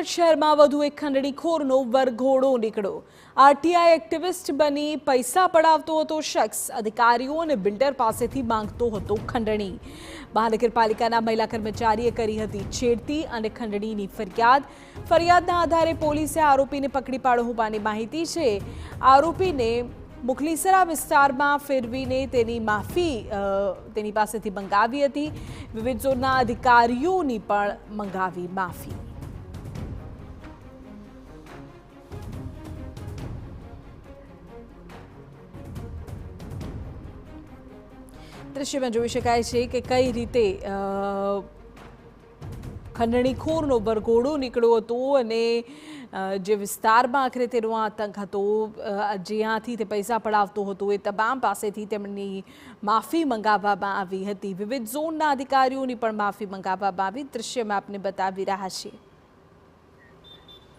સુરત શહેરમાં વધુ એક ખંડણીખોરનો વરઘોડો નીકળ્યો। આરટીઆઈ એક્ટિવિસ્ટ બની પૈસા પડાવતો હતો શખ્સ અધિકારીઓ અને બિલ્ડર પાસેથી માંગતો હતો ખંડણી। મહાનગરપાલિકાના મહિલા કર્મચારીએ કરી હતી છેડતી અને ખંડણીની ફરિયાદના આધારે પોલીસે આરોપીને પકડી પાડ્યો હોવાની માહિતી છે। આરોપીને મુખલીસરા વિસ્તારમાં ફેરવીને તેની પાસેથી મંગાવી હતી। વિવિધ ઝોનના અધિકારીઓની પણ મંગાવી માફી। દ્રશ્યમાં જોઈ શકાય છે કે કઈ રીતે ખંડણીખોરનો વરઘોડો નીકળ્યો હતો અને જે વિસ્તારમાં આખરે તેનો આતંક હતો, જ્યાંથી તે પૈસા પડાવતો હતો, એ તમામ પાસેથી તેમની માફી મંગાવવામાં આવી હતી। વિવિધ ઝોનના અધિકારીઓની પણ માફી મંગાવવામાં આવી। દ્રશ્યમાં આપને બતાવી રહ્યા છીએ।